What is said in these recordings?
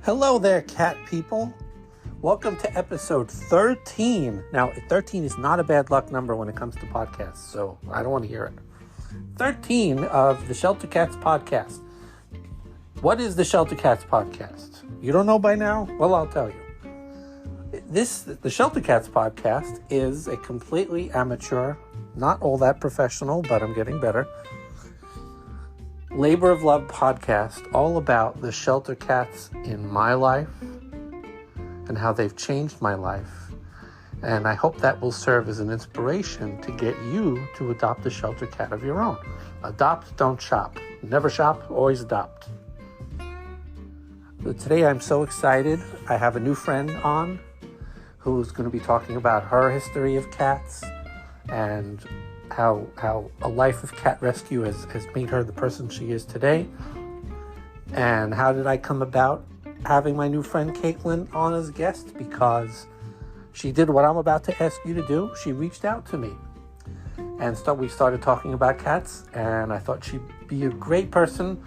Hello there, cat people. Welcome to episode 13. Now, 13 is not a bad luck number when it comes to podcasts, so I don't want to hear it. 13 of the Shelter Cats podcast. What is the Shelter Cats podcast? You don't know by now? Well, I'll tell you. The Shelter Cats podcast is a completely amateur, not all that professional, but I'm getting better, labor of love podcast all about the shelter cats in my life and how they've changed my life. And I hope that will serve as an inspiration to get you to adopt a shelter cat of your own. Adopt, don't shop. Never shop, always adopt. So today I'm so excited. I have a new friend on who's going to be talking about her history of cats and how a life of cat rescue has made her the person she is today. And how did I come about having my new friend Katelynn on as a guest? Because she did what I'm about to ask you to do. She reached out to me. And we started talking about cats, and I thought she'd be a great person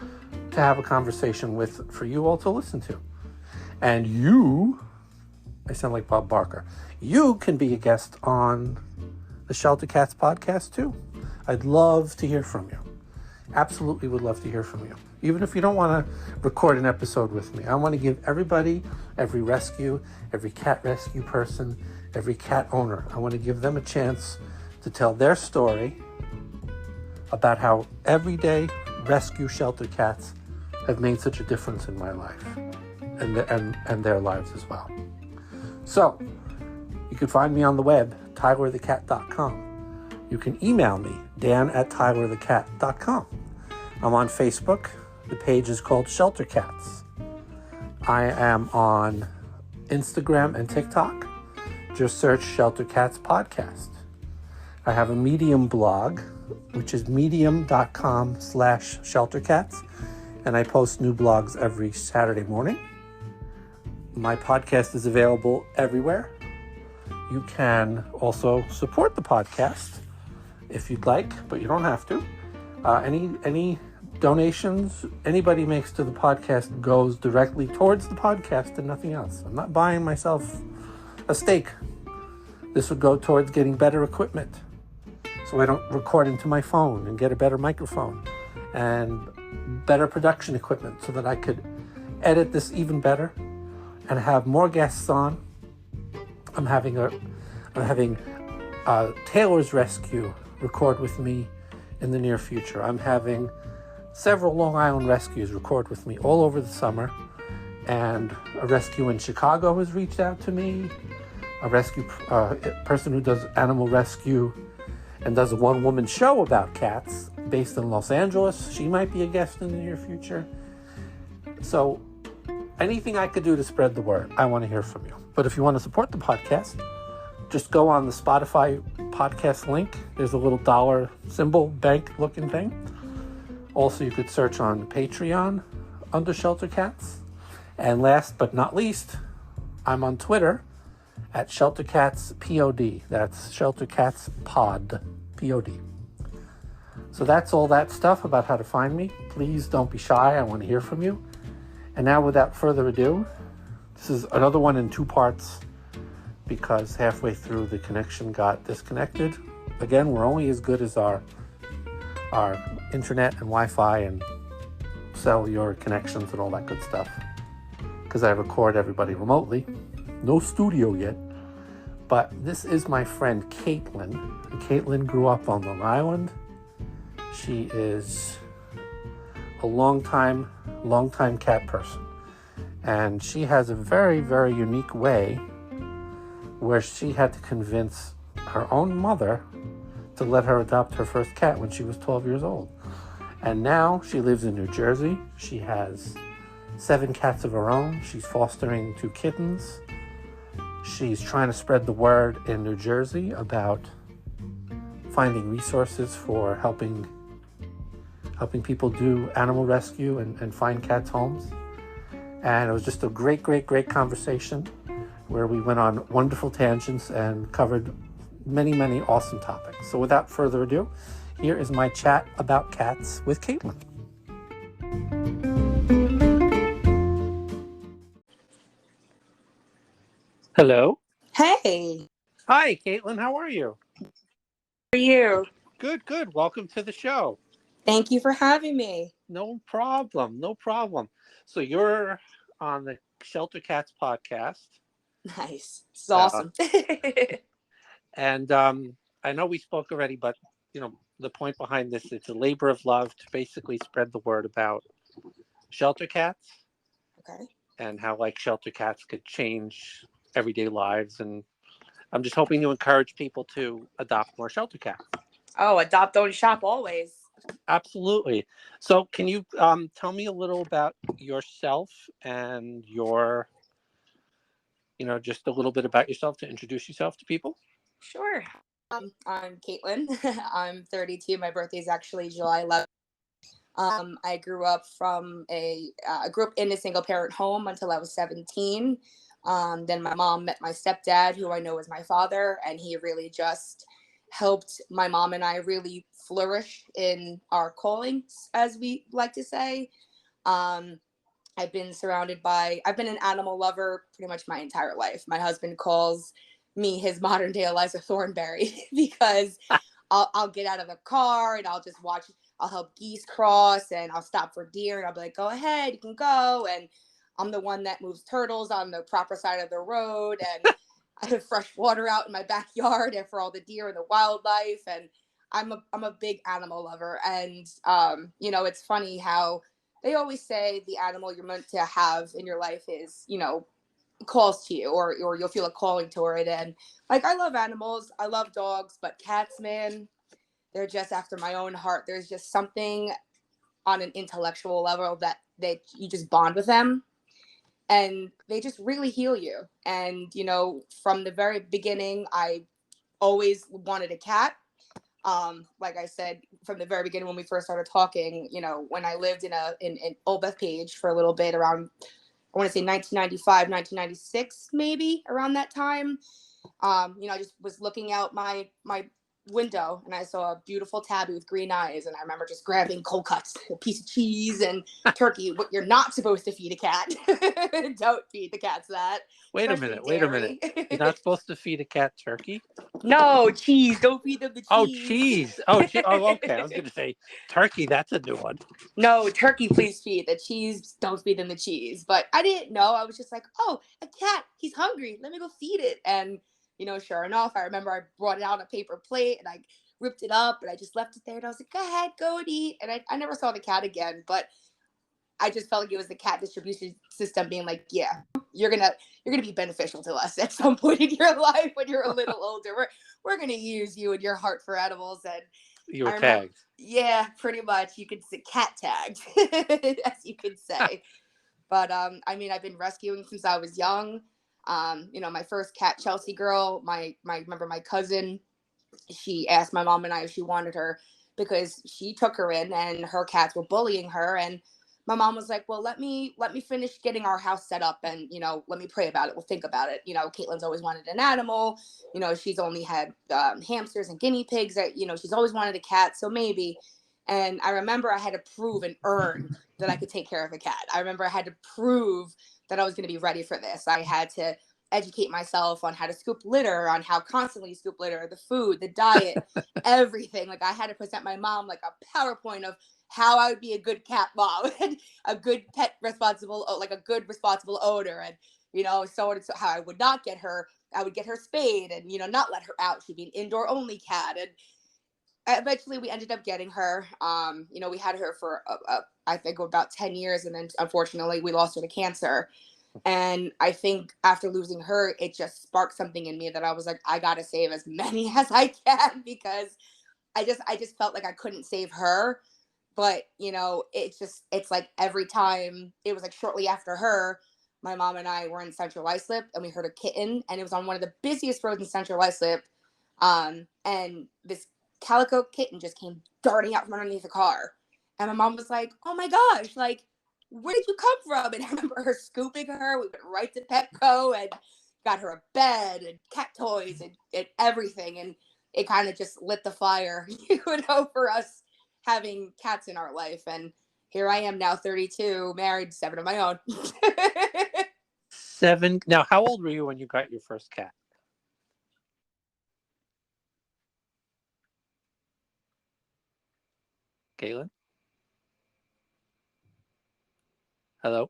to have a conversation with for you all to listen to. And I sound like Bob Barker. You can be a guest on the Shelter Cats podcast too. I'd love to hear from you. Absolutely would love to hear from you. Even if you don't want to record an episode with me. I want to give everybody, every rescue, every cat rescue person, every cat owner, I want to give them a chance to tell their story about how everyday rescue shelter cats have made such a difference in my life and their lives as well. So, you can find me on the web, tylerthecat.com. You can email me, dan@tylerthecat.com. I'm on Facebook. The page is called Shelter Cats. I am on Instagram and TikTok. Just search Shelter Cats Podcast. I have a Medium blog, which is medium.com/sheltercats, and I post new blogs every Saturday morning. My podcast is available everywhere. You can also support the podcast if you'd like, but you don't have to. Any donations anybody makes to the podcast goes directly towards the podcast and nothing else. I'm not buying myself a steak. This would go towards getting better equipment so I don't record into my phone, and get a better microphone and better production equipment so that I could edit this even better and have more guests on. I'm having Taylor's Rescue record with me in the near future. I'm having several Long Island rescues record with me all over the summer. And a rescue in Chicago has reached out to me. A rescue person who does animal rescue and does a one-woman show about cats based in Los Angeles. She might be a guest in the near future. So anything I could do to spread the word, I want to hear from you. But if you want to support the podcast, just go on the Spotify podcast link. There's a little dollar symbol, bank looking thing. Also, you could search on Patreon under Shelter Cats. And last but not least, I'm on Twitter at Shelter Cats POD. That's Shelter Cats Pod, POD. So that's all that stuff about how to find me. Please don't be shy. I want to hear from you. And now, without further ado, this is another one in two parts because halfway through the connection got disconnected. Again, we're only as good as our internet and Wi-Fi and cellular connections and all that good stuff, because I record everybody remotely. No studio yet. But this is my friend Katelynn. And Katelynn grew up on Long Island. She is a long-time cat person. And she has a very, very unique way where she had to convince her own mother to let her adopt her first cat when she was 12 years old. And now she lives in New Jersey. She has 7 cats of her own. She's fostering 2 kittens. She's trying to spread the word in New Jersey about finding resources for helping people do animal rescue and find cats homes. And it was just a great conversation where we went on wonderful tangents and covered many, many awesome topics. So without further ado, here is my chat about cats with Katelynn. Hello. Hey, Hi, Katelynn. How are you? how are you? Good, good. Welcome to the show. Thank you for having me. No problem. No problem. So you're on the Shelter Cats podcast. Nice. This is Uh, awesome. and I know we spoke already, but the point behind this, it's a labor of love to basically spread the word about shelter cats Okay. and how like shelter cats could change everyday lives. And I'm just hoping to encourage people to adopt more shelter cats. Oh, adopt, don't shop always. Absolutely. So, can you tell me a little about yourself and just a little bit about yourself to introduce yourself to people? Sure. I'm Katelynn. I'm 32. My birthday is actually July 11th. I grew up in a single parent home until I was 17. Then my mom met my stepdad, who I know is my father, and he really just helped my mom and I really flourish in our callings, as we like to say. Um, I've been an animal lover pretty much my entire life. My husband calls me his modern day Eliza Thornberry because I'll get out of the car and I'll just watch. I'll help geese cross and I'll stop for deer and I'll be like, go ahead, you can go. And I'm the one that moves turtles on the proper side of the road. And I have fresh water out in my backyard and for all the deer and the wildlife. And I'm a big animal lover. And, it's funny how they always say the animal you're meant to have in your life is, calls to you or you'll feel a calling toward it. And like, I love animals. I love dogs, but cats, man, they're just after my own heart. There's just something on an intellectual level that you just bond with them and they just really heal you. And, from the very beginning, I always wanted a cat. Like I said, from the very beginning when we first started talking, when I lived in Old Bethpage for a little bit around, I want to say 1995, 1996, maybe around that time. I just was looking out my window and I saw a beautiful tabby with green eyes, and I remember just grabbing cold cuts, a piece of cheese, and turkey. What you're not supposed to feed a cat. Don't feed the cats that, Wait a especially minute. Wait a minute. dairy. You're not supposed to feed a cat turkey? No, cheese. Don't feed them the Oh, cheese. cheese. Oh, oh, okay. I was going to say turkey. That's a new one. No, turkey, please feed. The cheese, don't feed them the cheese. But I didn't know. I was just like, oh, a cat. He's hungry. Let me go feed it. And, sure enough, I remember I brought it out on a paper plate and I ripped it up and I just left it there. And I was like, go ahead, go and eat. And I never saw the cat again. But I just felt like it was the cat distribution system being like, yeah, you're gonna be beneficial to us at some point in your life when you're a little older. We're gonna use you and your heart for animals. And You were I remember, tagged. yeah, pretty much. You could say cat tagged, as you could say. But I've been rescuing since I was young. My first cat, Chelsea girl, my remember my cousin, she asked my mom and I if she wanted her because she took her in and her cats were bullying her. And my mom was like, well, let me finish getting our house set up and, let me pray about it. We'll think about it. Caitlin's always wanted an animal. She's only had hamsters and guinea pigs that, she's always wanted a cat. So maybe. And I remember I had to prove and earn that I could take care of a cat. I remember I had to prove that I was going to be ready for this. I had to educate myself on how to scoop litter, on how constantly scoop litter, the food, the diet, everything. Like I had to present my mom like a PowerPoint of how I would be a good cat mom and a good pet responsible, like a good responsible owner. And, so how I would not get her, I would get her spayed and, not let her out. She'd be an indoor only cat. And eventually we ended up getting her. We had her for, I think about 10 years. And then unfortunately we lost her to cancer. And I think after losing her, it just sparked something in me that I was like, I gotta save as many as I can because I just felt like I couldn't save her. But it's like every time it was like shortly after her, my mom and I were in Central Islip and we heard a kitten and it was on one of the busiest roads in Central Islip. And this calico kitten just came darting out from underneath the car. And my mom was like, oh my gosh, like, where did you come from? And I remember her scooping her. We went right to Petco and got her a bed and cat toys and everything. And it kind of just lit the fire, for us having cats in our life. And here I am now, 32, married, 7 of my own. 7. Now, how old were you when you got your first cat? Katelynn? Hello?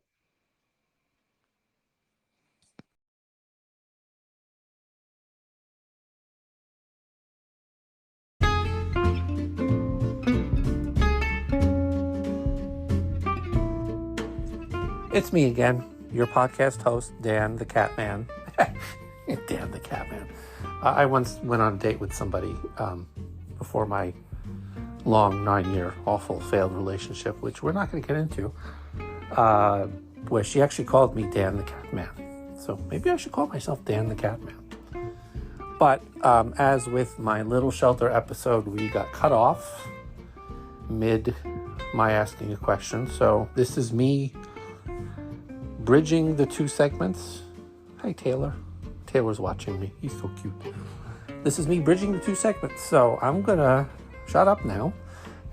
It's me again, your podcast host, Dan the Catman. Dan the Catman. I once went on a date with somebody before my long 9-year awful failed relationship, which we're not going to get into, where she actually called me Dan the Catman. So maybe I should call myself Dan the Catman. But as with my Little Shelter episode, we got cut off mid my asking a question. So this is me bridging the two segments. Hi, Taylor. Taylor's watching me. He's so cute. This is me bridging the two segments. So I'm going to shut up now.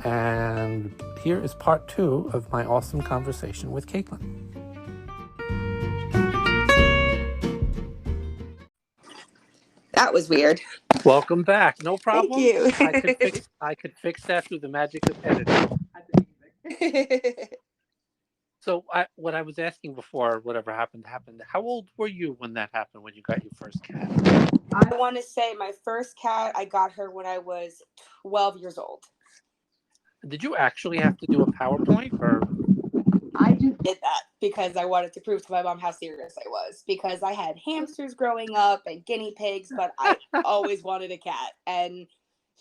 And here is part 2 of my awesome conversation with Katelynn. That was weird. Welcome back. No problem. Thank you. I could fix that through the magic of editing. So what I was asking before, whatever happened. How old were you when that happened, when you got your first cat? I want to say my first cat, I got her when I was 12 years old. Did you actually have to do a PowerPoint, or? I just did that because I wanted to prove to my mom how serious I was, because I had hamsters growing up and guinea pigs, but I always wanted a cat. And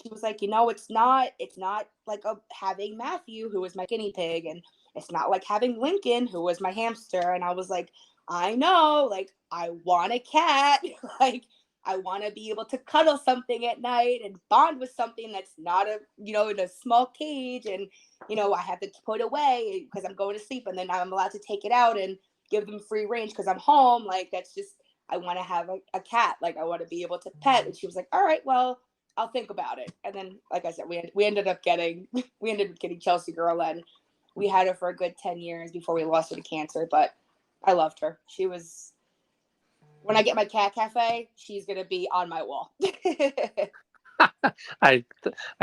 she was like, it's not like having Matthew, who was my guinea pig, and it's not like having Lincoln, who was my hamster. And I was like, I know, like, I want a cat. Like, I want to be able to cuddle something at night and bond with something that's not in a small cage. And, I have to put it away because I'm going to sleep, and then I'm allowed to take it out and give them free range because I'm home. Like, that's just, I want to have a cat. Like, I want to be able to pet. And she was like, all right, well, I'll think about it. And then, like I said, we ended up getting Chelsea Girl, and we had her for a good 10 years before we lost her to cancer. But I loved her. She was, when I get my cat cafe, she's going to be on my wall. I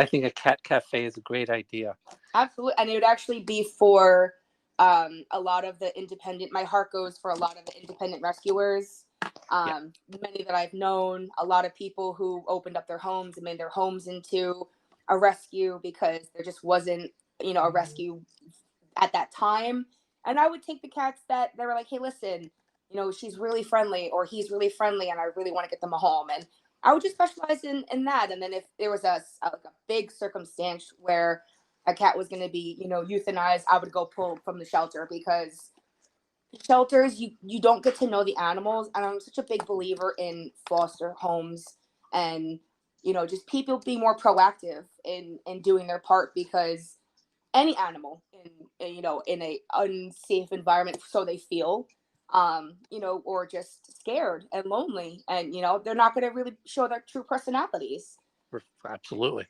think a cat cafe is a great idea. Absolutely. And it would actually be for a lot of the independent, my heart goes for a lot of the independent rescuers. Many that I've known, a lot of people who opened up their homes and made their homes into a rescue because there just wasn't, a rescue at that time. And I would take the cats that they were like, hey, listen, she's really friendly, or he's really friendly, and I really want to get them a home. And I would just specialize in that. And then if there was a big circumstance where a cat was going to be, euthanized, I would go pull from the shelter, because shelters, you don't get to know the animals. And I'm such a big believer in foster homes and, just people being more proactive in doing their part, because any animal in a unsafe environment, so they feel, or just scared and lonely, and they're not going to really show their true personalities. Absolutely.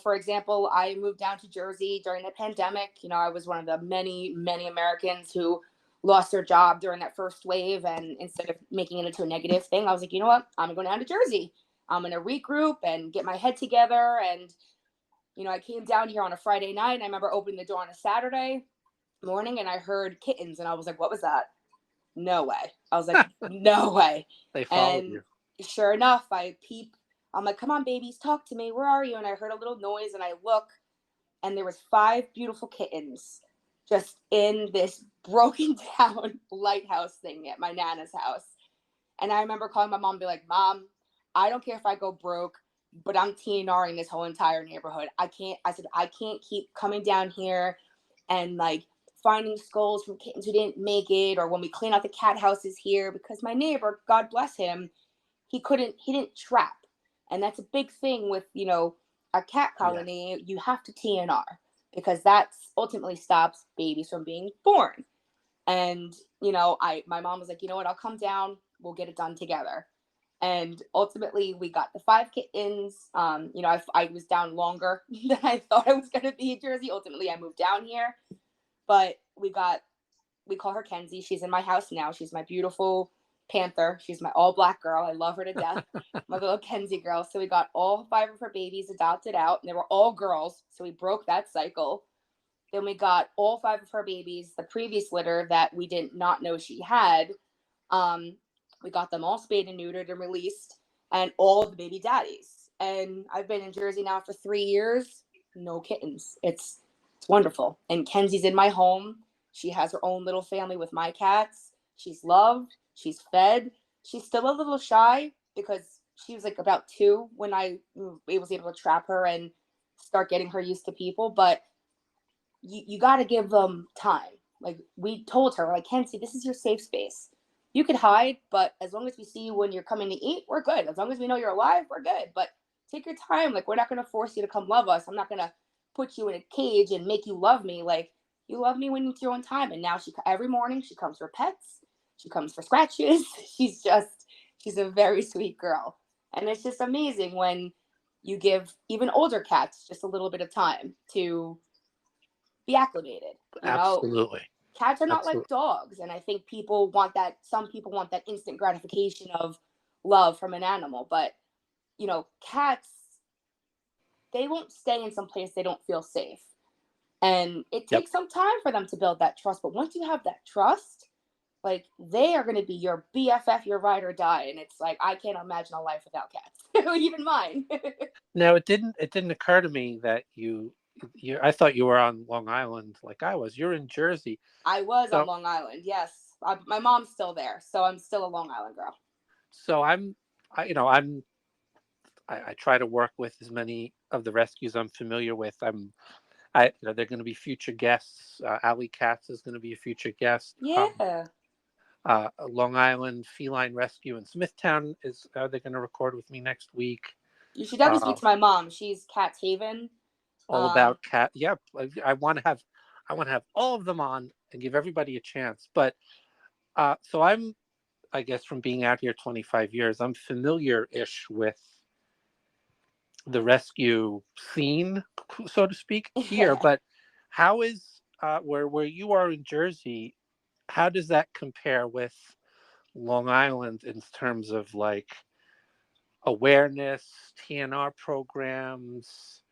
For example, I moved down to Jersey during the pandemic. I was one of the many Americans who lost their job during that first wave, and instead of making it into a negative thing, I was like, you know what, I'm going down to Jersey. I'm going to regroup and get my head together. And I came down here on a Friday night, and I remember opening the door on a Saturday morning, and I heard kittens, and I was like, what was that? No way. I was like, no way. They followed you. Sure enough, I peep. I'm like, come on, babies, talk to me. Where are you? And I heard a little noise, and I look, and there was 5 beautiful kittens just in this broken down lighthouse thing at my Nana's house. And I remember calling my mom and be like, Mom, I don't care if I go broke, but I'm TNRing this whole entire neighborhood. I can't keep coming down here and like finding skulls from kittens who didn't make it, or when we clean out the cat houses here, because my neighbor, God bless him, he didn't trap. And that's a big thing with, a cat colony. Yeah. You have to TNR, because that ultimately stops babies from being born. And, my mom was like, you know what, I'll come down, we'll get it done together. And ultimately we got the 5 kittens. I was down longer than I thought I was going to be in Jersey. Ultimately I moved down here, but we call her Kenzie. She's in my house now. She's my beautiful Panther. She's my all black girl. I love her to death. My little Kenzie girl. So we got all 5 of her babies adopted out, and they were all girls. So we broke that cycle. Then we got all 5 of her babies, the previous litter that we did not know she had. We got them all spayed and neutered and released, and all of the baby daddies. And I've been in Jersey now for 3 years. No kittens. It's wonderful. And Kenzie's in my home. She has her own little family with my cats. She's loved. She's fed. She's still a little shy because she was like about 2 when I was able to trap her and start getting her used to people. But you got to give them time. Like we told her, like, Kenzie, this is your safe space. You could hide, but as long as we see you when you're coming to eat, we're good. As long as we know you're alive, we're good. But take your time. Like, we're not going to force you to come love us. I'm not going to put you in a cage and make you love me. Like, you love me when it's your own time. And now every morning she comes for pets. She comes for scratches. She's a very sweet girl. And it's just amazing when you give even older cats just a little bit of time to be acclimated. Absolutely. Cats are not Absolutely. like dogs. And I think some people want that instant gratification of love from an animal. But, cats, they won't stay in some place they don't feel safe. And it takes some time for them to build that trust. But once you have that trust, like, they are going to be your BFF, your ride or die. And it's like, I can't imagine a life without cats, even mine. Now, it didn't occur to me that I thought you were on Long Island like I was. You're in Jersey. I was on Long Island, yes. My mom's still there, so I'm still a Long Island girl. So I try to work with as many of the rescues I'm familiar with. They're going to be future guests. Allie Katz is going to be a future guest. Yeah. Long Island Feline Rescue in Smithtown they're going to record with me next week. You should definitely speak to my mom. She's Cat's Haven. All about cat. Yep. I want to have all of them on and give everybody a chance. But so I guess from being out here 25 years, I'm familiar-ish with the rescue scene, so to speak, here. But how is where you are in Jersey? How does that compare with Long Island in terms of like awareness, TNR programs?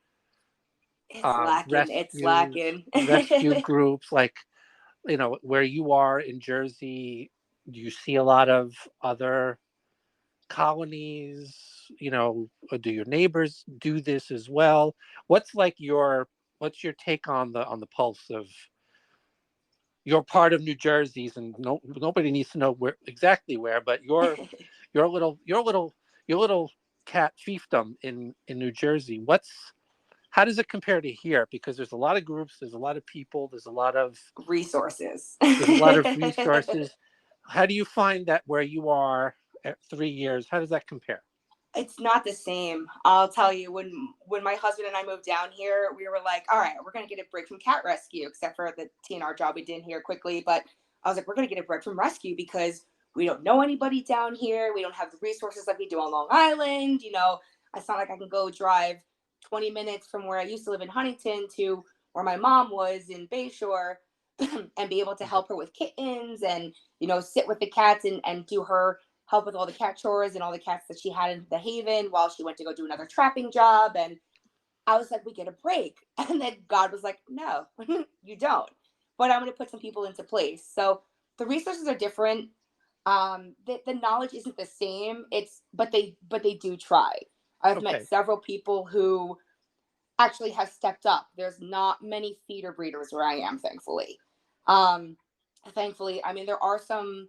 It's lacking. Rescue groups, like, where you are in Jersey, do you see a lot of other colonies? Or do your neighbors do this as well? What's your take on the pulse of your part of New Jersey's? And nobody needs to know exactly where, but your little cat fiefdom in New Jersey. How does it compare to here? Because there's a lot of groups, there's a lot of people, there's a lot of resources. How do you find that where you are at 3 years? How does that compare? It's not the same. I'll tell you, when my husband and I moved down here, we were like, all right, we're going to get a break from cat rescue, except for the TNR job we did here quickly. But I was like, we're going to get a break from rescue because we don't know anybody down here. We don't have the resources like we do on Long Island. It's not like I can go drive 20 minutes from where I used to live in Huntington to where my mom was in Bayshore and be able to help her with kittens and, sit with the cats and do her help with all the cat chores and all the cats that she had in the Haven while she went to go do another trapping job. And I was like, we get a break. And then God was like, no, you don't. But I'm going to put some people into place. So the resources are different. The knowledge isn't the same. But they do try. I've met several people who actually have stepped up. There's not many feeder breeders where I am, thankfully. I mean, there are some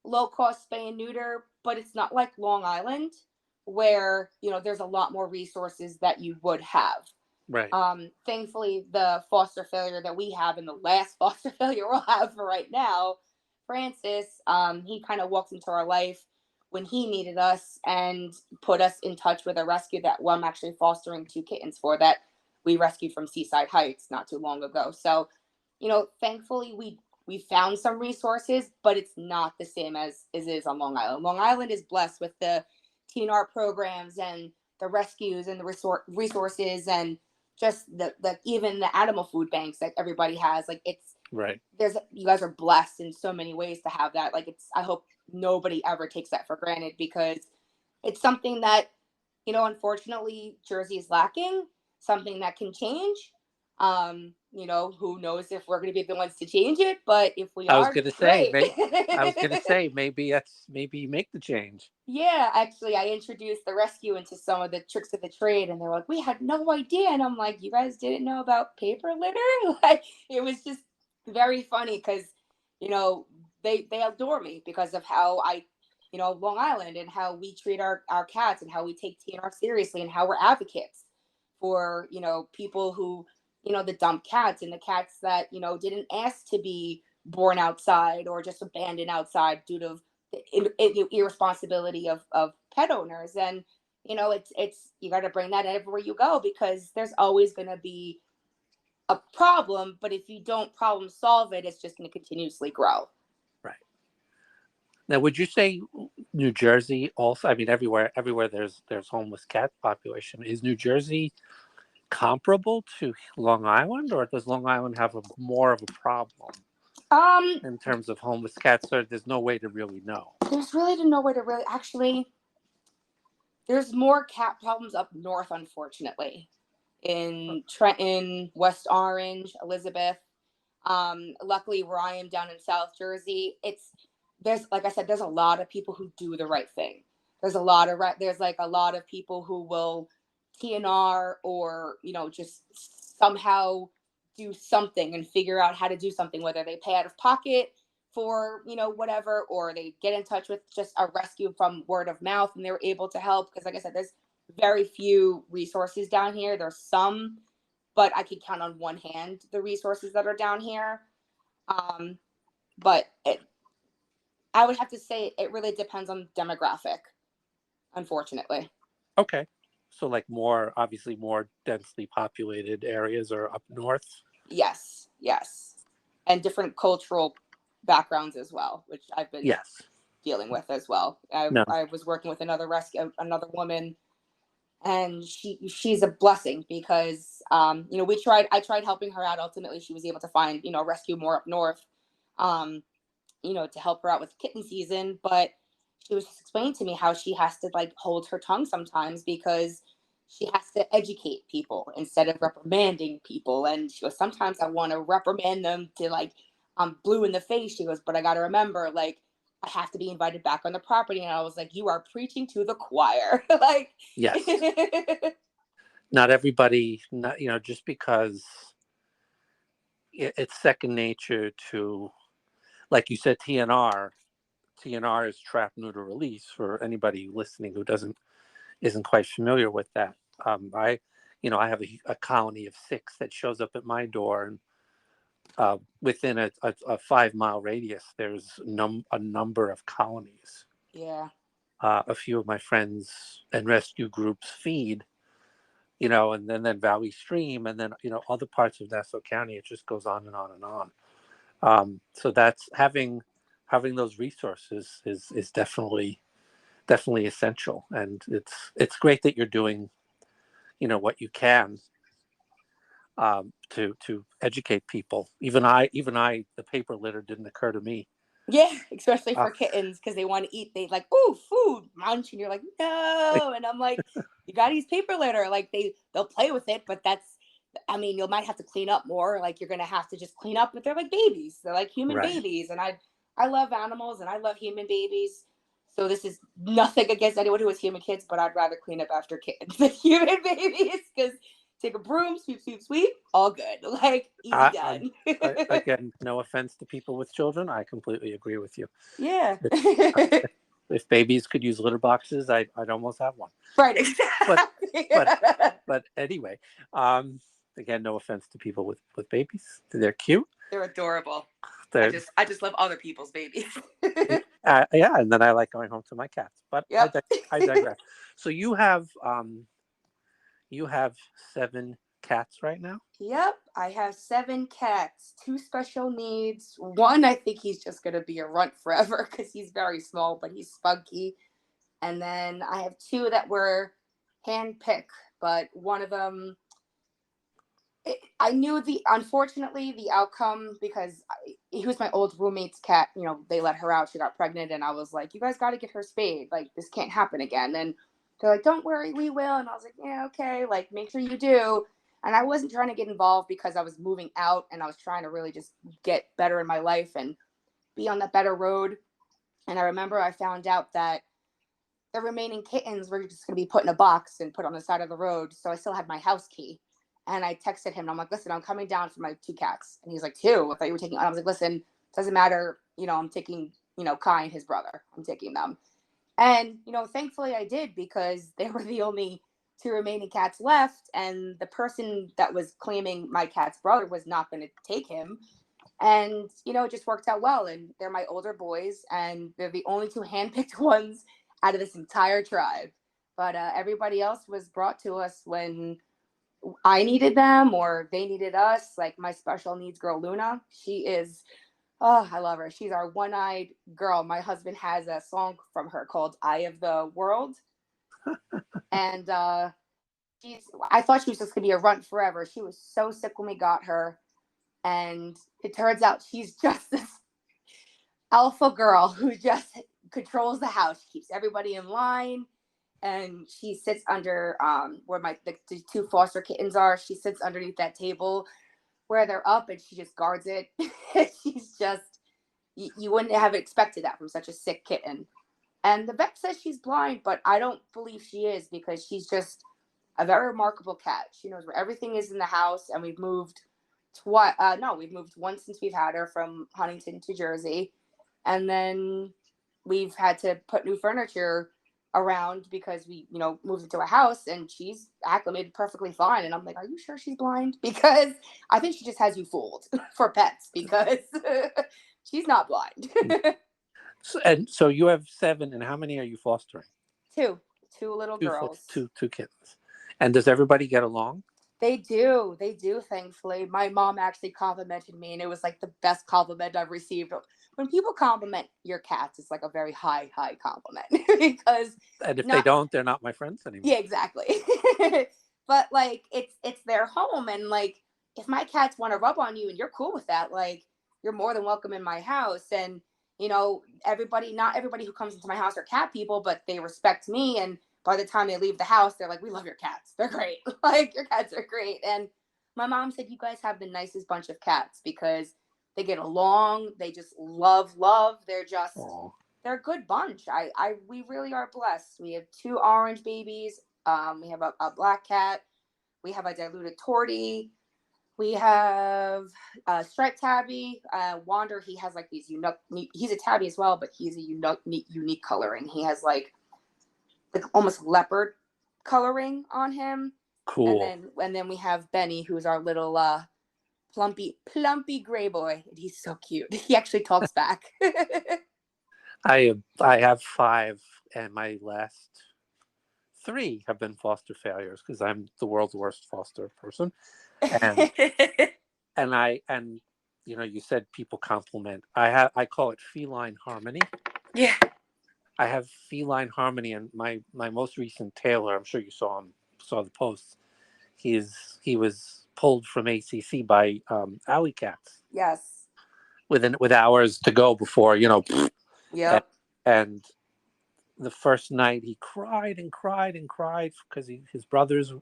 low-cost spay and neuter, but it's not like Long Island where, there's a lot more resources that you would have. Right. Thankfully, the foster failure that we have and the last foster failure we'll have for right now, Francis, he kind of walked into our life when he needed us and put us in touch with a rescue that I'm actually fostering 2 kittens for that we rescued from Seaside Heights not too long ago. So, thankfully we found some resources, but it's not the same as it is on Long Island. Long Island is blessed with the TNR programs and the rescues and the resources and just even the animal food banks that everybody has. Like, it's right. You guys are blessed in so many ways to have that. Like, I hope nobody ever takes that for granted because it's something that, unfortunately, Jersey is lacking, something that can change. Who knows if we're going to be the ones to change it, but if we I was are, gonna say, great. maybe you make the change. Yeah, actually, I introduced the rescue into some of the tricks of the trade, and they're like, "We had no idea," and I'm like, "You guys didn't know about paper litter?" Like, it was just very funny because, you know, they adore me because of how Long Island and how we treat our cats and how we take TNR seriously and how we're advocates for people who the dump cats and the cats that didn't ask to be born outside or just abandoned outside due to irresponsibility of pet owners. And it's you got to bring that everywhere you go because there's always going to be a problem, but if you don't problem solve it, it's just going to continuously grow. Right. Now, would you say New Jersey also? I mean, everywhere there's homeless cat population. Is New Jersey comparable to Long Island, or does Long Island have more of a problem um in terms of homeless cats? Or there's no way to really know. there's really no way to really actually. There's more cat problems up north, unfortunately, in Trenton, West Orange, Elizabeth. Luckily, where I am down in South Jersey, there's like I said, there's a lot of people who do the right thing. There's like a lot of people who will TNR or just somehow do something and figure out how to do something, whether they pay out of pocket for whatever, or they get in touch with just a rescue from word of mouth and they're able to help. Because like I said, there's very few resources down here. There's some, but I could count on one hand the resources that are down here. But I would have to say it really depends on demographic, unfortunately. Okay. So like obviously more densely populated areas are up north. Yes, yes. And different cultural backgrounds as well, which I've been Yes. dealing with as well. No. I was working with another woman, and she's a blessing because I tried helping her out. Ultimately, she was able to find a rescue more up north, to help her out with kitten season. But she was just explaining to me how she has to like hold her tongue sometimes because she has to educate people instead of reprimanding people. And she goes, sometimes I want to reprimand them to like I'm blue in the face. She goes, but I got to remember, like, I have to be invited back on the property. And I was like, you are preaching to the choir. Like, Yes. Not everybody, not just because it's second nature to, like you said, TNR. TNR is trap, neuter, release. For anybody listening who isn't quite familiar with that, I have a colony of 6 that shows up at my door, and within a 5-mile radius, there's a number of colonies. Yeah. A few of my friends and rescue groups feed, and then Valley Stream, and then other parts of Nassau County. It just goes on and on and on. So that's having those resources is definitely essential, and it's great that you're doing what you can to educate people. Even I, the paper litter didn't occur to me. Yeah, especially Uh, for kittens because they want to eat. They like, ooh, food, munch, and you're like, no. And I'm like, you gotta use paper litter. Like they'll play with it, but I mean, you might have to clean up more. Like you're gonna have to just clean up, but they're like babies. They're like human right. babies, and I love animals and I love human babies. So this is nothing against anyone who has human kids, but I'd rather clean up after kittens than human babies because take a broom, sweep, sweep, sweep, all good. Like easy done. Again, no offense to people with children. I completely agree with you. Yeah. If babies could use litter boxes, I'd almost have one. Right, exactly. But anyway, again, no offense to people with babies. They're cute. They're adorable. They're, I just love other people's babies. yeah, and then I like going home to my cats. But Yep. I digress. So you have 7 cats right now? Yep. I have 7 cats, 2 special needs. One, I think he's just gonna be a runt forever because he's very small, but he's spunky. And then I have 2 that were handpicked, but one of them I knew unfortunately the outcome because he was my old roommate's cat. You know, they let her out. She got pregnant, and I was like, "You guys got to get her spayed. Like, this can't happen again." And they're like, "Don't worry, we will." And I was like, "Yeah, okay. Like, make sure you do." And I wasn't trying to get involved because I was moving out, and I was trying to really just get better in my life and be on that better road. And I remember I found out that the remaining kittens were just going to be put in a box and put on the side of the road. So I still had my house key. And I texted him, and I'm like, "Listen, I'm coming down for my 2 cats." And he's like, "2? I thought you were taking," and I was like, "Listen, doesn't matter. You know, I'm taking, you know, Kai and his brother. I'm taking them." And, you know, thankfully I did, because they were the only 2 remaining cats left. And the person that was claiming my cat's brother was not going to take him. And, you know, it just worked out well. And they're my older boys, and they're the only 2 handpicked ones out of this entire tribe. But everybody else was brought to us when I needed them or they needed us. Like my special needs girl, Luna, she is, oh, I love her. She's our one-eyed girl. My husband has a song from her called Eye of the World. And I thought she was just going to be a runt forever. She was so sick when we got her. And it turns out she's just this alpha girl who just controls the house. She keeps everybody in line. And she sits under where the 2 foster kittens are. She sits underneath that table where they're up, and she just guards it. She's just, you wouldn't have expected that from such a sick kitten. And the vet says she's blind, but I don't believe she is, because she's just a very remarkable cat. She knows where everything is in the house, and we've moved we've moved once since we've had her, from Huntington to Jersey. And then we've had to put new furniture around because we, you know, moved into a house, and she's acclimated perfectly fine. And I'm like, "Are you sure she's blind?" Because I think she just has you fooled for pets, because she's not blind. And so you have 7, and how many are you fostering? 2 little girls. Two kittens. And does everybody get along? They do, thankfully. My mom actually complimented me, and it was like the best compliment I've received. When people compliment your cats, it's like a very high compliment. Because And if they don't, they're not my friends anymore. Yeah, exactly. But like it's their home, and like if my cats want to rub on you and you're cool with that, like you're more than welcome in my house. And you know, not everybody who comes into my house are cat people, but they respect me. And by the time they leave the house, they're like, "We love your cats. They're great. Like your cats are great." And my mom said, "You guys have the nicest bunch of cats, because they get along. They just love. They're just Aww. They're a good bunch. We really are blessed. We have 2 orange babies. We have a black cat. We have a diluted tortie. We have a striped tabby. Wander, he has like these unique. He's a tabby as well, but he's a unique coloring. He has like almost leopard coloring on him. Cool. And then we have Benny, who's our little plumpy gray boy. He's so cute. He actually talks back. I have 5, and my last 3 have been foster failures, because I'm the world's worst foster person. And and you know, you said people compliment. I call it feline harmony. Yeah. I have feline harmony, and my most recent tailor, I'm sure you saw the posts. He was pulled from ACC by alley cats. Yes. With hours to go before, you know. Yep. And the first night he cried and cried and cried because his brothers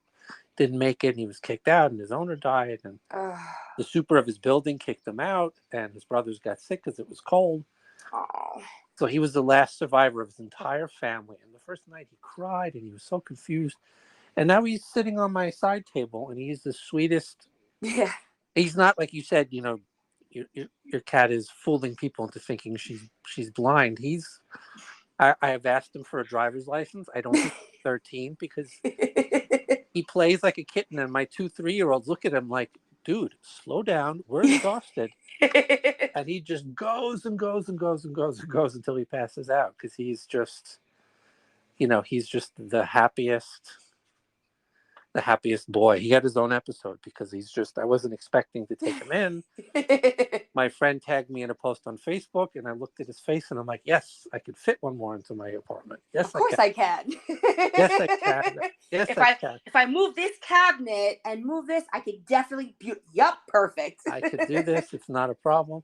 didn't make it, and he was kicked out, and his owner died, and the super of his building kicked him out, and his brothers got sick because it was cold. Oh. So he was the last survivor of his entire family. And the first night he cried, and he was so confused. And now he's sitting on my side table, and he's the sweetest. Yeah. He's not, like you said, you know, your cat is fooling people into thinking she's blind. I have asked him for a driver's license. I don't think he's 13, because he plays like a kitten, and my 2 3-year-olds look at him like, "Dude, slow down. We're exhausted." And he just goes and goes and goes and goes and goes until he passes out, because he's just, you know, he's just the happiest boy. He had his own episode, because I wasn't expecting to take him in. My friend tagged me in a post on Facebook, and I looked at his face, and I'm like, yes, I could fit one more into my apartment. Yes, of course I can. Yes, I can. Yes, I can. If I move this cabinet and move this, I could definitely. Yup, perfect. I could do this. It's not a problem.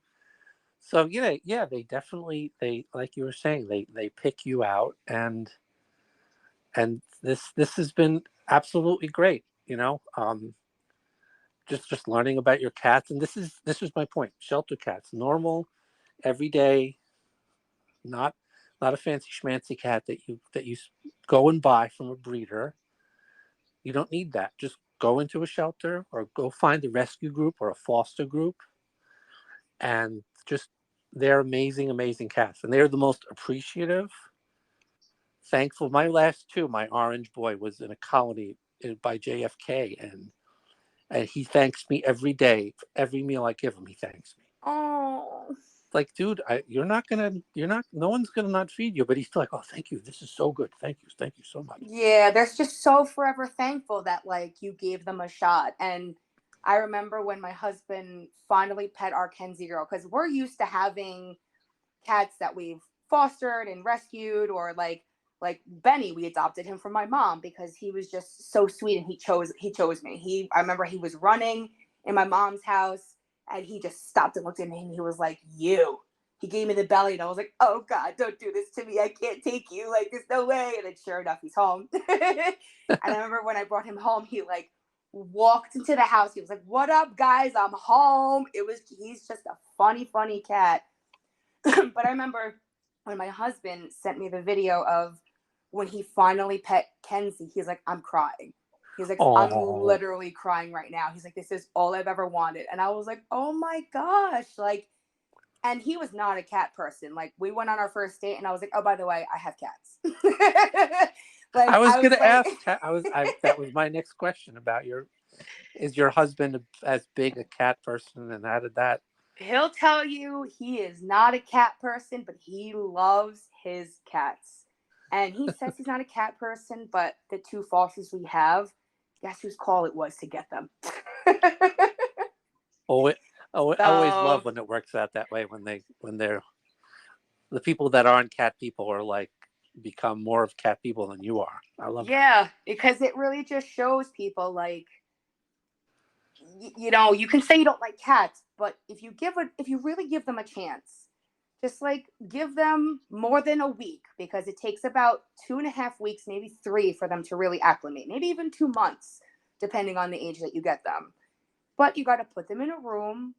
So yeah, they definitely, they, like you were saying, they pick you out, and this has been absolutely great. Just learning about your cats, and this is my point. Shelter cats, normal, everyday, not not a fancy schmancy cat that you go and buy from a breeder. You don't need that. Just go into a shelter or go find a rescue group or a foster group, and just, they're amazing, amazing cats, and they're the most appreciative, thankful. My last two, my orange boy was in a colony by JFK, and he thanks me every day for every meal I give him. He thanks me. Oh. Like, dude, no one's gonna not feed you, but he's still like, oh, thank you, this is so good, thank you so much. Yeah, they're just so forever thankful that like you gave them a shot. And I remember when my husband finally pet our Kenzie girl, because we're used to having cats that we've fostered and rescued, or like Benny, we adopted him from my mom because he was just so sweet and he chose me. I remember he was running in my mom's house and he just stopped and looked at me and he was like, you. He gave me the belly and I was like, oh God, don't do this to me. I can't take you. Like, there's no way. And then sure enough, he's home. And I remember when I brought him home, he like walked into the house. He was like, what up, guys? I'm home. He's just a funny cat. But I remember when my husband sent me the video of when he finally pet Kenzie, he's like, I'm crying. He's like, I'm Oh, literally crying right now. He's like, this is all I've ever wanted. And I was like, oh my gosh. Like, and he was not a cat person. Like, we went on our first date and I was like, oh, by the way, I have cats. I Like, was I was gonna like, ask. That was my next question about is your husband as big a cat person, and how did that? he'll tell you he is not a cat person, but he loves his cats. And he says he's not a cat person, but the two fosters we have, guess whose call it was to get them? Oh, I always love So, when it works out that way, when they're the people that aren't cat people are like become more of cat people than you are. I love that. yeah, because it really just shows people like, you can say you don't like cats, but if you really give them a chance, just like give them more than a week, because it takes about 2.5 weeks, maybe 3, for them to really acclimate, maybe even 2 months, depending on the age that you get them. But you got to put them in a room,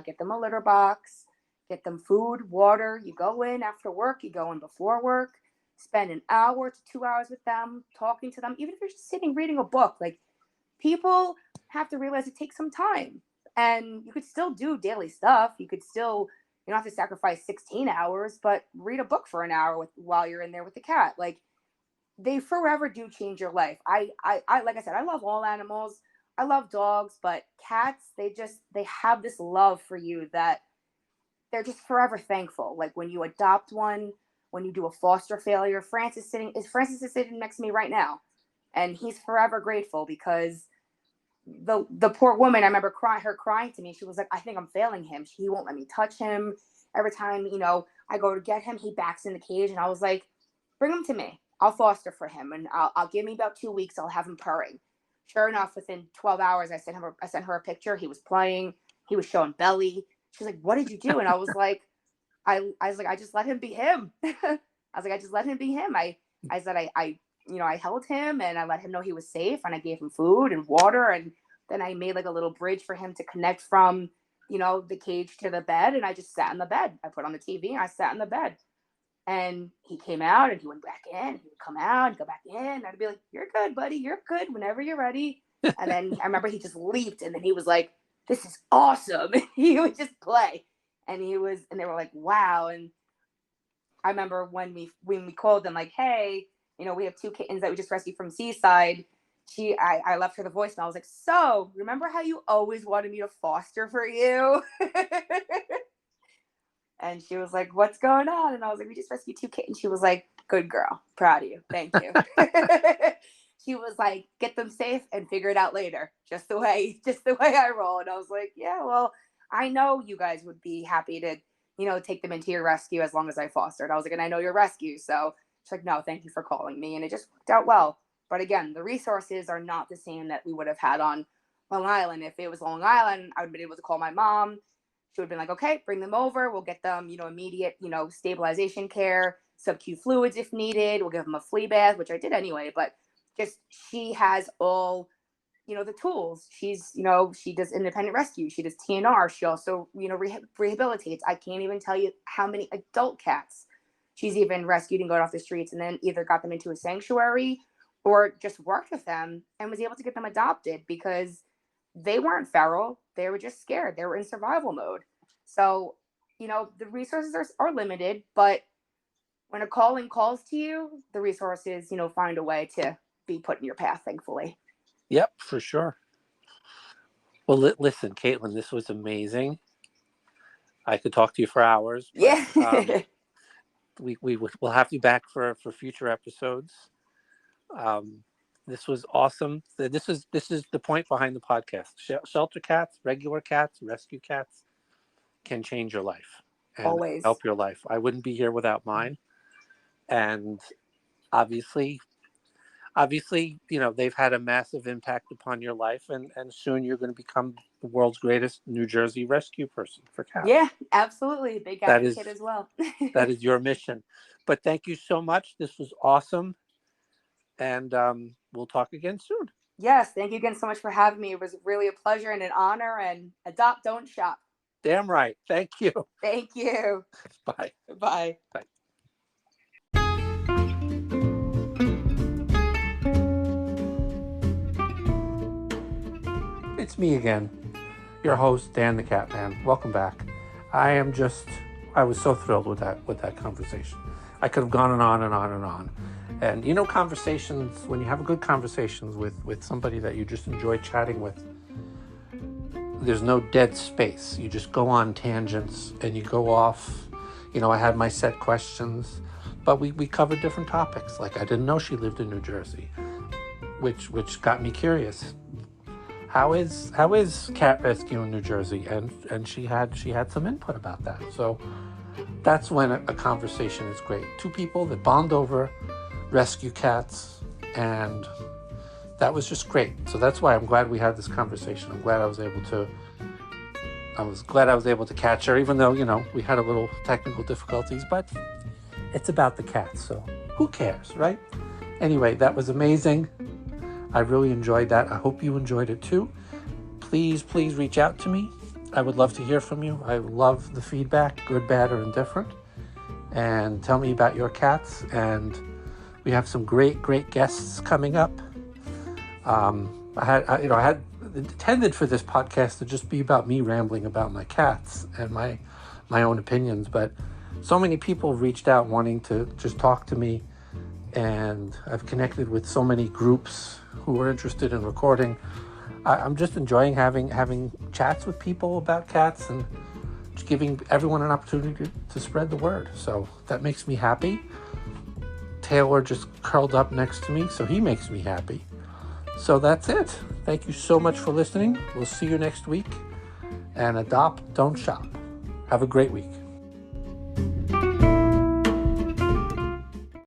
get them a litter box, get them food, water. You go in after work, you go in before work, spend an hour to 2 hours with them, talking to them, even if you're just sitting reading a book. Like, people have to realize it takes some time. And you could still do daily stuff. You don't have to sacrifice 16 hours, but read a book for an hour while you're in there with the cat. Like, they forever do change your life. I like I said, I love all animals. I love dogs, but cats, they have this love for you that they're just forever thankful. Like, when you adopt one, when you do a foster failure, Francis is sitting next to me right now, and he's forever grateful because the poor woman, I remember her crying to me. She was like, I think I'm failing him. He won't let me touch him. Every time, I go to get him, he backs in the cage. And I was like, bring him to me. I'll foster for him. And I'll give me about 2 weeks. I'll have him purring. Sure enough, within 12 hours, I sent her a picture. He was playing. He was showing belly. She was like, what did you do? And I was like, I was like, I just let him be him. I was like, I just let him be him. I said, I held him and I let him know he was safe, and I gave him food and water. And then I made like a little bridge for him to connect from, the cage to the bed. And I just sat in the bed. I put on the TV and I sat in the bed, and he came out and he went back in. He would come out and go back in. And I'd be like, you're good, buddy. You're good whenever you're ready. And then I remember he just leaped, and then he was like, this is awesome. He would just play. And they were like, wow. And I remember when we called them like, hey, we have 2 kittens that we just rescued from Seaside. I left her the voice, and I was like, so remember how you always wanted me to foster for you? And she was like, what's going on? And I was like, we just rescued 2 kittens. She was like, good girl, proud of you, thank you. She was like, get them safe and figure it out later, just the way I roll. And I was like, yeah, well, I know you guys would be happy to take them into your rescue as long as I fostered. I was like, and I know your rescue. So she's like, no, thank you for calling me. And it just worked out well. But again, the resources are not the same that we would have had on Long Island. If it was Long Island, I would have been able to call my mom. she would have been like, okay, bring them over. We'll get them, immediate, stabilization care, sub-Q fluids if needed. We'll give them a flea bath, which I did anyway. But just she has all, the tools. She's, she does independent rescue. She does TNR. She also, rehabilitates. I can't even tell you how many adult cats she's even rescued and got off the streets, and then either got them into a sanctuary or just worked with them and was able to get them adopted because they weren't feral. They were just scared. They were in survival mode. So, the resources are limited, but when a calling calls to you, the resources, find a way to be put in your path, thankfully. Yep, for sure. Well, listen, Katelynn, this was amazing. I could talk to you for hours, but Yeah. we'll have you back for future episodes. This was awesome. This is the point behind the podcast. Shelter cats, regular cats, rescue cats can change your life and Always help your life. I wouldn't be here without mine. And obviously, they've had a massive impact upon your life, and soon you're going to become the world's greatest New Jersey rescue person for cats. Yeah, absolutely. Big advocate as well. That is your mission. But thank you so much. This was awesome. And we'll talk again soon. Yes, thank you again so much for having me. It was really a pleasure and an honor. And adopt, don't shop. Damn right. Thank you. Thank you. Bye. Bye. Bye. It's me again, your host, Dan the Catman. Welcome back. I was so thrilled with that conversation. I could have gone on and on and on. And conversations, when you have good conversations with somebody that you just enjoy chatting with, there's no dead space. You just go on tangents and you go off. I had my set questions, but we covered different topics. Like, I didn't know she lived in New Jersey, which got me curious. How is cat rescue in New Jersey? And she had some input about that. So that's when a conversation is great. Two people that bond over rescue cats, and that was just great. So that's why I'm glad we had this conversation. I'm glad I was able to catch her, even though, we had a little technical difficulties, but it's about the cats, so who cares, right? Anyway, that was amazing. I really enjoyed that. I hope you enjoyed it too. Please reach out to me. I would love to hear from you. I love the feedback, good, bad, or indifferent. And tell me about your cats. And we have some great guests coming up. I had intended for this podcast to just be about me rambling about my cats and my own opinions, but so many people reached out wanting to just talk to me, and I've connected with so many groups who are interested in recording. I'm just enjoying having chats with people about cats and just giving everyone an opportunity to spread the word. So that makes me happy. Taylor just curled up next to me, so he makes me happy. So that's it. Thank you so much for listening. We'll see you next week. And adopt, don't shop. Have a great week.